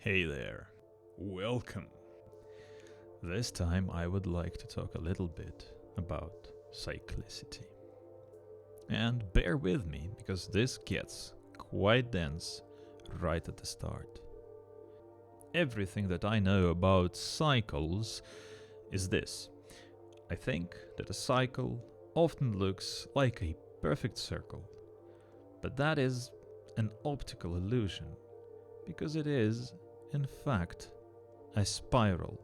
Hey there, welcome. This time I would like to talk a little bit about cyclicity. And bear with me because this gets quite dense right at the start. Everything that I know about cycles is this. I think that a cycle often looks like a perfect circle, but that is an optical illusion because it is, in fact, a spiral.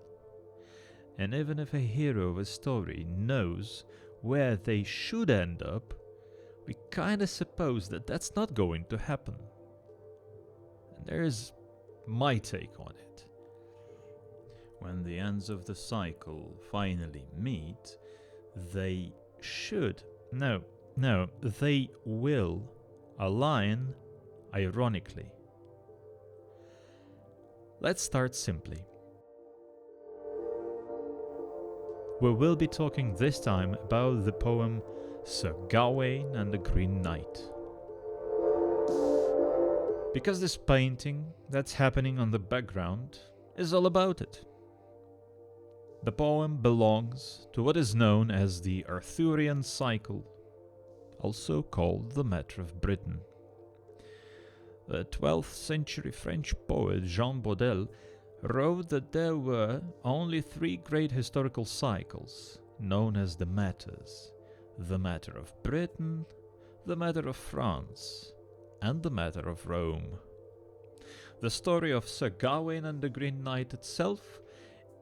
And even if a hero of a story knows where they should end up, we kinda suppose that that's not going to happen. And there's my take on it. When the ends of the cycle finally meet, they they will align ironically. Let's start simply. We will be talking this time about the poem Sir Gawain and the Green Knight. Because this painting that's happening on the background is all about it. The poem belongs to what is known as the Arthurian cycle, also called the Matter of Britain. The 12th century French poet Jean Baudel wrote that there were only three great historical cycles, known as the Matters: the Matter of Britain, the Matter of France, and the Matter of Rome. The story of Sir Gawain and the Green Knight itself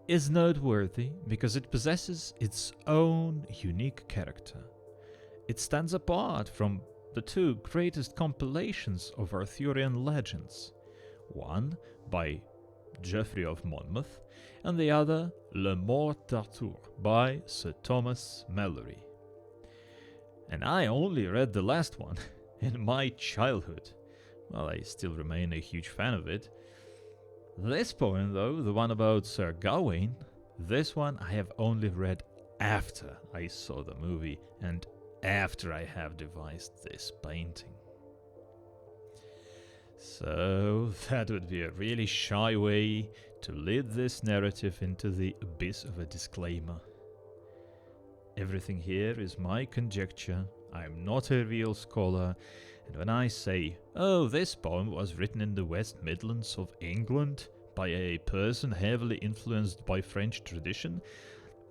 is noteworthy because it possesses its own unique character. It stands apart from the two greatest compilations of Arthurian legends, one by Geoffrey of Monmouth and the other Le Morte d'Arthur by Sir Thomas Malory. And I only read the last one in my childhood. Well, I still remain a huge fan of it. This poem, though, the one about Sir Gawain, this one I have only read after I saw the movie and after I have devised this painting. So that would be a really shy way to lead this narrative into the abyss of a disclaimer. Everything here is my conjecture. I'm not a real scholar, and when I say, oh, this poem was written in the West Midlands of England by a person heavily influenced by French tradition,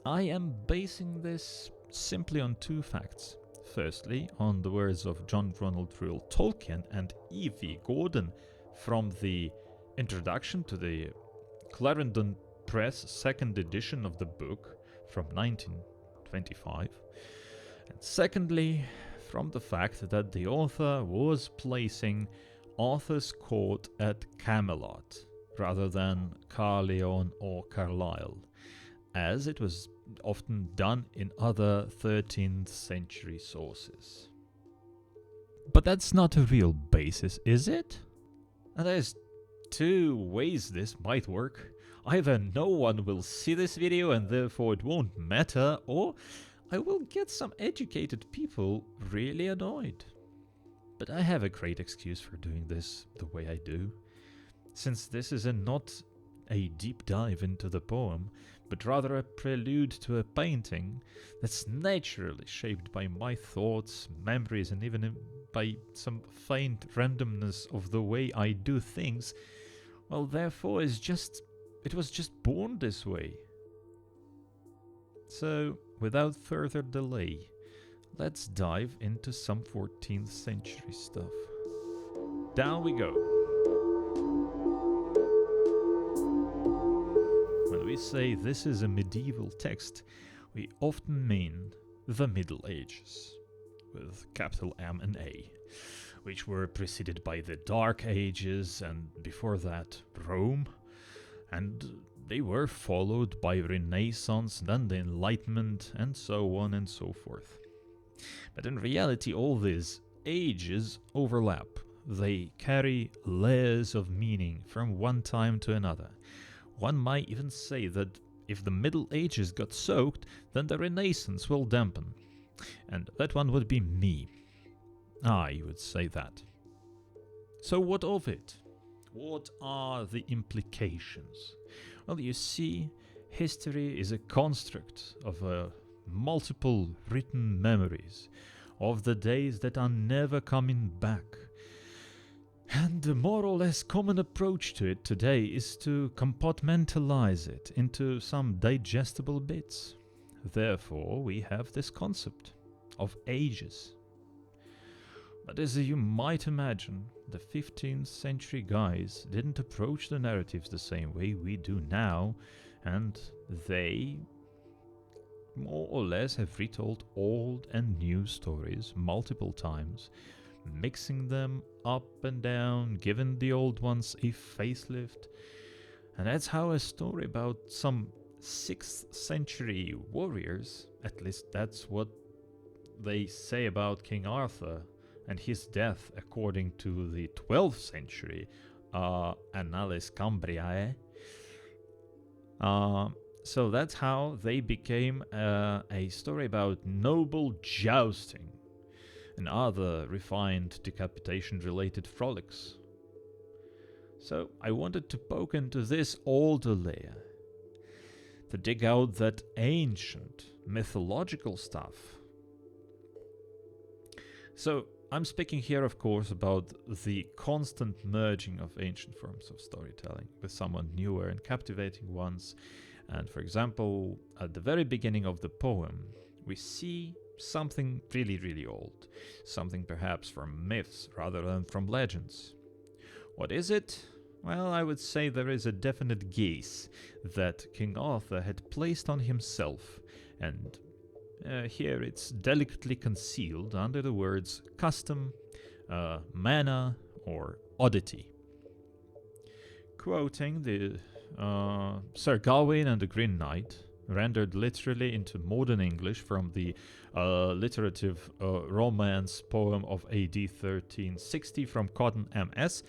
I am basing this simply on two facts. Firstly, on the words of John Ronald Reuel Tolkien and E.V. Gordon from the introduction to the Clarendon Press second edition of the book from 1925. And secondly, from the fact that the author was placing Arthur's court at Camelot rather than Caerleon or Carlisle, as it was often done in other 13th century sources. But that's not a real basis, is it? And there's two ways this might work. Either no one will see this video and therefore it won't matter, or I will get some educated people really annoyed. But I have a great excuse for doing this the way I do. Since this is not a deep dive into the poem, but rather a prelude to a painting that's naturally shaped by my thoughts, memories, and even by some faint randomness of the way I do things, well, therefore it was just born this way. So, without further delay, let's dive into some 14th century stuff. Down we go. When we say this is a medieval text, we often mean the Middle Ages, with capital M and A, which were preceded by the Dark Ages and before that Rome, and they were followed by Renaissance, then the Enlightenment, and so on and so forth. But in reality, all these ages overlap. They carry layers of meaning from one time to another. One might even say that if the Middle Ages got soaked, then the Renaissance will dampen. And that one would be me. I would say that. So what of it? What are the implications? Well, you see, history is a construct of multiple written memories of the days that are never coming back. And the more or less common approach to it today is to compartmentalize it into some digestible bits. Therefore, we have this concept of ages. But as you might imagine, the 15th century guys didn't approach the narratives the same way we do now, and they more or less have retold old and new stories multiple times, mixing them up and down, giving the old ones a facelift. And that's how a story about some 6th century warriors, at least that's what they say about King Arthur and his death according to the 12th century Annales Cambriae. So that's how they became a story about noble jousting and other refined decapitation-related frolics. So I wanted to poke into this older layer, to dig out that ancient mythological stuff. So I'm speaking here, of course, about the constant merging of ancient forms of storytelling with somewhat newer and captivating ones. And for example, at the very beginning of the poem, we see something really, really old, something perhaps from myths rather than from legends. What is it? Well, I would say there is a definite gaze that King Arthur had placed on himself, and here it's delicately concealed under the words custom, manner, or oddity. Quoting the Sir Gawain and the Green Knight, rendered literally into modern English from the literative romance poem of AD 1360 from Cotton MS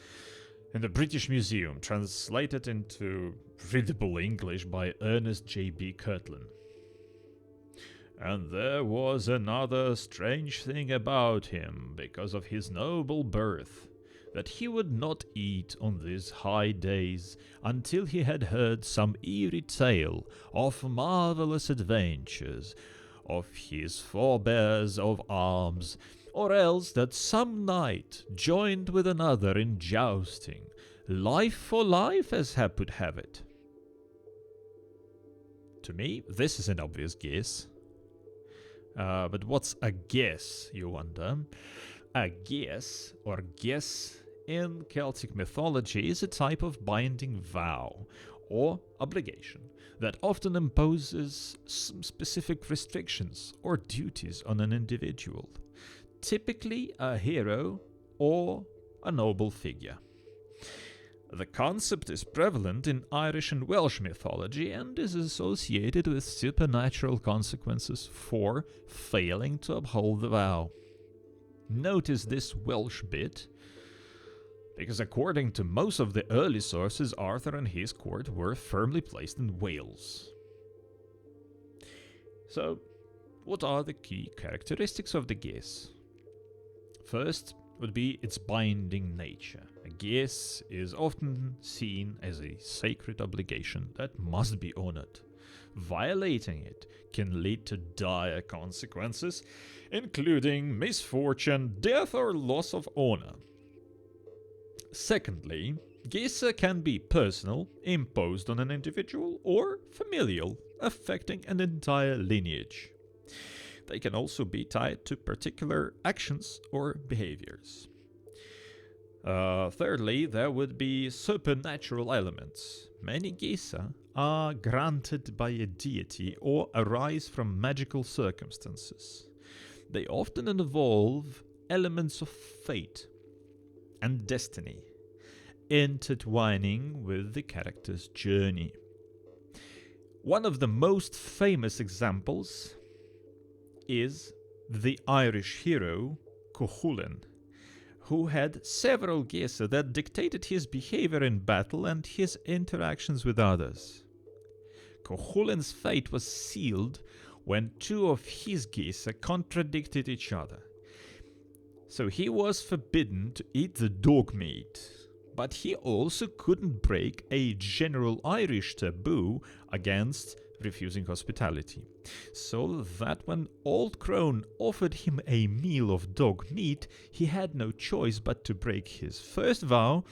in the British Museum, translated into readable English by Ernest J.B. Kirtland. And there was another strange thing about him, because of his noble birth, that he would not eat on these high days until he had heard some eerie tale of marvelous adventures of his forebears of arms, or else that some knight joined with another in jousting, life for life as hap would have it. To me, this is an obvious guess. But what's a guess, you wonder? A guess, or guess, in Celtic mythology is a type of binding vow or obligation that often imposes some specific restrictions or duties on an individual, typically a hero or a noble figure. The concept is prevalent in Irish and Welsh mythology and is associated with supernatural consequences for failing to uphold the vow. Notice this Welsh bit, because according to most of the early sources, Arthur and his court were firmly placed in Wales. So, what are the key characteristics of the geas? First would be its binding nature. A geas is often seen as a sacred obligation that must be honored. Violating it can lead to dire consequences, including misfortune, death, or loss of honor. Secondly, geasa can be personal, imposed on an individual, or familial, affecting an entire lineage. They can also be tied to particular actions or behaviors. Thirdly, there would be supernatural elements. Many geasa are granted by a deity or arise from magical circumstances. They often involve elements of fate and destiny, intertwining with the character's journey. One of the most famous examples is the Irish hero Cuchulainn, who had several geasa that dictated his behavior in battle and his interactions with others. Cuchulainn's fate was sealed when two of his geasa contradicted each other. So he was forbidden to eat the dog meat, but he also couldn't break a general Irish taboo against refusing hospitality. So that when Old Crone offered him a meal of dog meat, he had no choice but to break his first vow,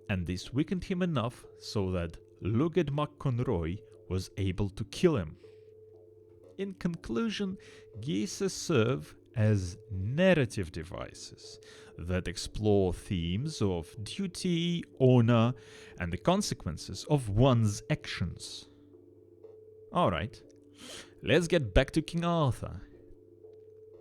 and this weakened him enough so that Luged MacConroy was able to kill him. In conclusion, geese serve as narrative devices that explore themes of duty, honor, and the consequences of one's actions. Alright, let's get back to King Arthur.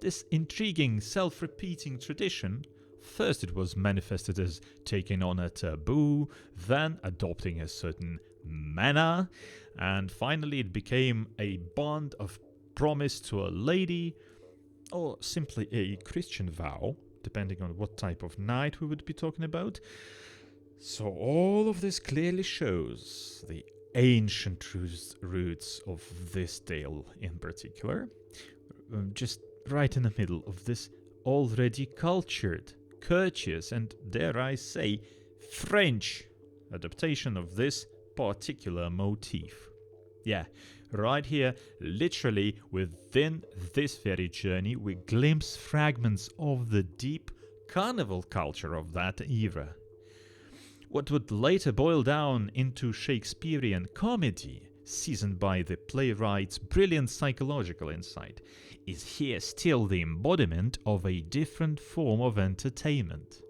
This intriguing, self-repeating tradition, first it was manifested as taking on a taboo, then adopting a certain manner, and finally it became a bond of promise to a lady, or simply a Christian vow, depending on what type of knight we would be talking about. So all of this clearly shows the ancient roots of this tale in particular, just right in the middle of this already cultured, courteous, and dare I say, French adaptation of this particular motif. Yeah, right here, literally within this very journey, we glimpse fragments of the deep carnival culture of that era. What would later boil down into Shakespearean comedy, seasoned by the playwright's brilliant psychological insight, is here still the embodiment of a different form of entertainment.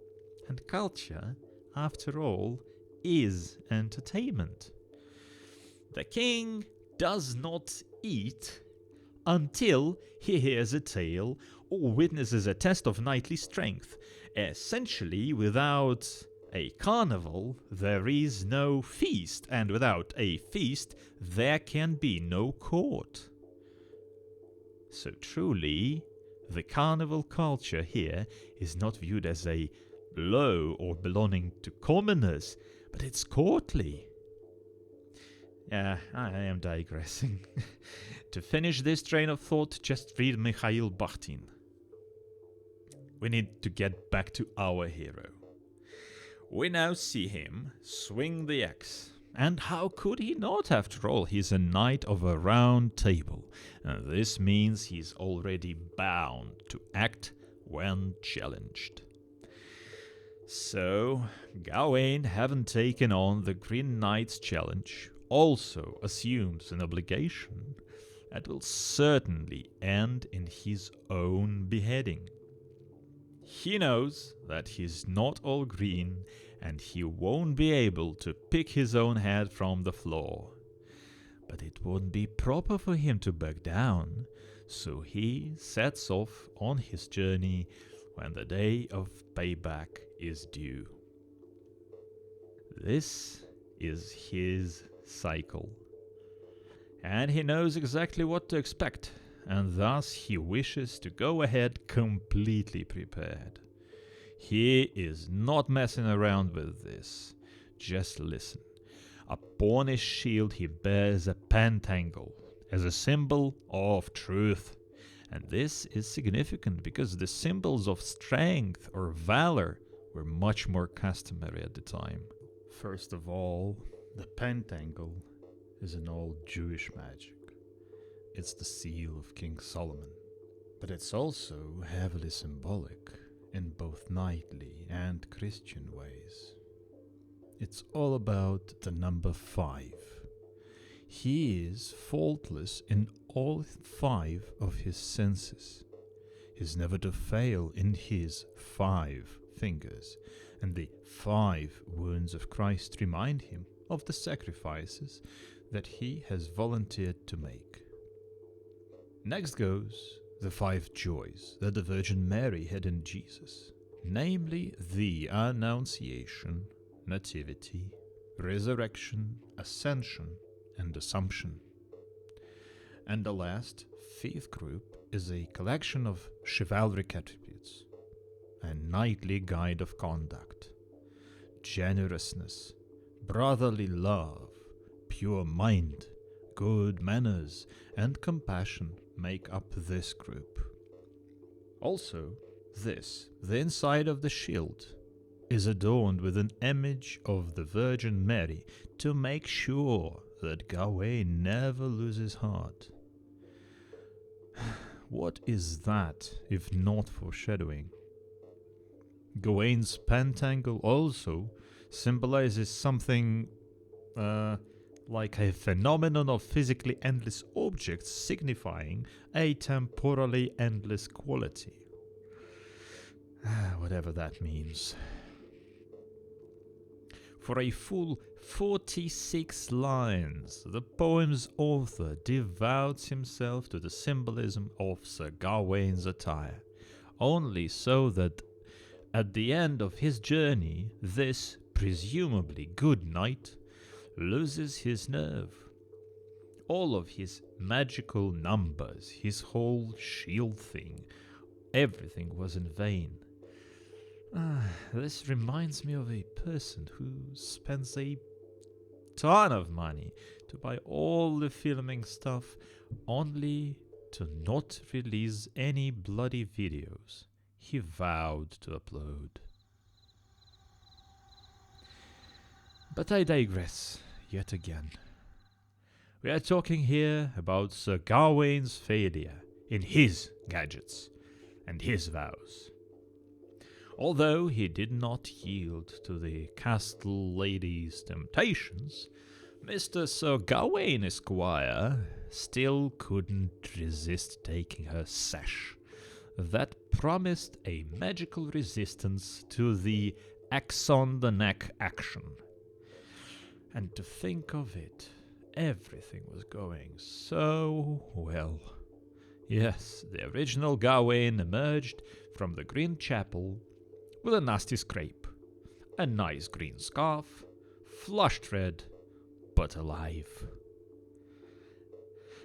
And culture, after all, is entertainment. The king does not eat until he hears a tale or witnesses a test of knightly strength. Essentially, without a carnival, there is no feast, and without a feast, there can be no court. So truly, the carnival culture here is not viewed as a low or belonging to commoners, but it's courtly. Yeah, I am digressing. To finish this train of thought, just read Mikhail Bakhtin. We need to get back to our hero. We now see him swing the axe. And how could he not? After all, he's a knight of a round table. And this means he's already bound to act when challenged. So, Gawain, having taken on the Green Knight's challenge, also assumes an obligation that will certainly end in his own beheading. He knows that he's not all green, and he won't be able to pick his own head from the floor. But it won't be proper for him to back down, so he sets off on his journey when the day of payback is due. This is his cycle, and he knows exactly what to expect, and thus he wishes to go ahead completely prepared. He is not messing around with this. Just listen. Upon his shield he bears a pentangle as a symbol of truth. And this is significant because the symbols of strength or valor were much more customary at the time. First of all, the pentangle is an old Jewish magic. It's the seal of King Solomon. But it's also heavily symbolic in both knightly and Christian ways. It's all about the number 5. He is faultless in all 5 of his senses. He's never to fail in his 5 fingers, and the 5 wounds of Christ remind him of the sacrifices that he has volunteered to make. Next goes the 5 joys that the Virgin Mary had in Jesus, namely the Annunciation, Nativity, Resurrection, Ascension, and Assumption. And the last, 5th group, is a collection of chivalric attributes, a knightly guide of conduct, generousness, brotherly love, pure mind, good manners, and compassion make up this group. Also, the inside of the shield, is adorned with an image of the Virgin Mary to make sure that Gawain never loses heart. What is that if not foreshadowing? Gawain's pentangle also symbolizes something like a phenomenon of physically endless objects signifying a temporally endless quality. Whatever that means. For a full 46 lines, the poem's author devotes himself to the symbolism of Sir Gawain's attire, only so that at the end of his journey, this presumably good knight loses his nerve. All of his magical numbers, his whole shield thing, everything was in vain. This reminds me of a person who spends a ton of money to buy all the filming stuff only to not release any bloody videos he vowed to upload. But I digress yet again. We are talking here about Sir Gawain's failure in his gadgets and his vows. Although he did not yield to the castle lady's temptations, Mr. Sir Gawain Esquire still couldn't resist taking her sash that promised a magical resistance to the axe on the neck action. And to think of it, everything was going so well. Yes, the original Gawain emerged from the Green Chapel with a nasty scrape, a nice green scarf, flushed red, but alive.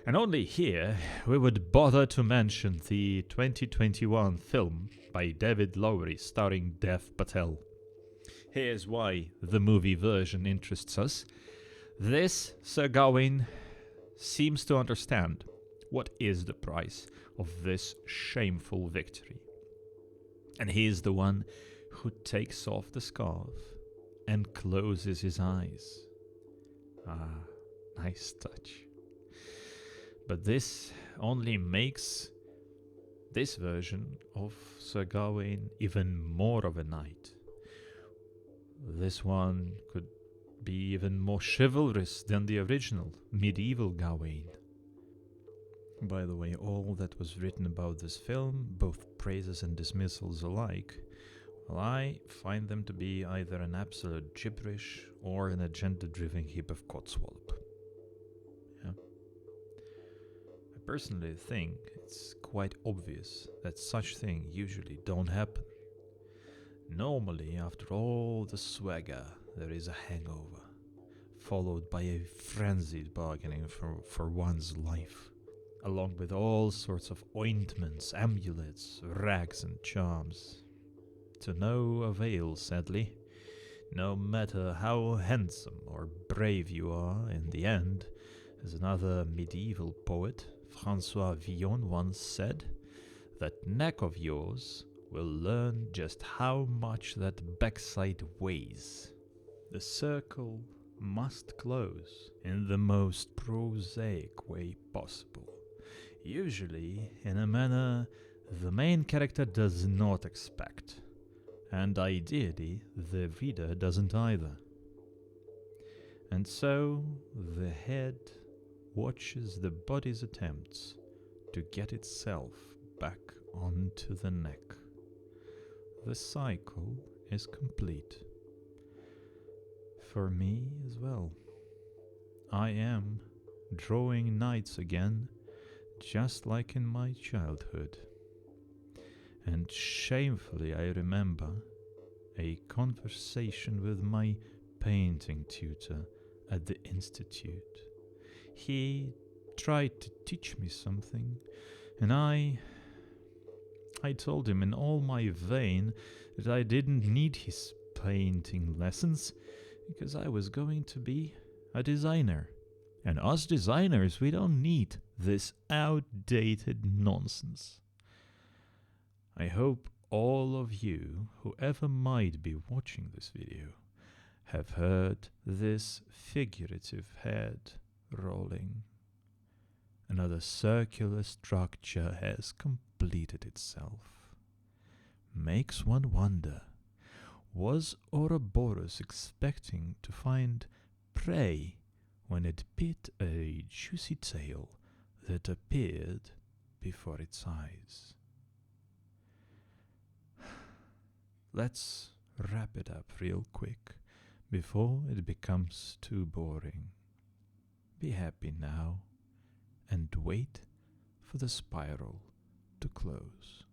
And only here we would bother to mention the 2021 film by David Lowery starring Dev Patel. Here's why the movie version interests us. This Sir Gawain seems to understand what is the price of this shameful victory. And he is the one who takes off the scarf and closes his eyes. Nice touch. But this only makes this version of Sir Gawain even more of a knight. This one could be even more chivalrous than the original medieval Gawain. By the way, all that was written about this film, both praises and dismissals alike, well, I find them to be either an absolute gibberish or an agenda-driven heap of codswallop. Yeah. I personally think it's quite obvious that such things usually don't happen. Normally, after all the swagger, there is a hangover, followed by a frenzied bargaining for one's life, along with all sorts of ointments, amulets, rags and charms. To no avail, sadly. No matter how handsome or brave you are, in the end, as another medieval poet, François Villon, once said, that neck of yours will learn just how much that backside weighs. The circle must close in the most prosaic way possible, usually in a manner the main character does not expect, and ideally the reader doesn't either. And so the head watches the body's attempts to get itself back onto the neck. The cycle is complete. For me as well. I am drawing knights again, just like in my childhood. And shamefully I remember a conversation with my painting tutor at the institute. He tried to teach me something, and I told him in all my vein that I didn't need his painting lessons because I was going to be a designer. And us designers, we don't need this outdated nonsense. I hope all of you, whoever might be watching this video, have heard this figurative head rolling. Another circular structure has completed itself. Makes one wonder, was Ouroboros expecting to find prey when it bit a juicy tail that appeared before its eyes? Let's wrap it up real quick before it becomes too boring. Be happy now and wait for the spiral to close.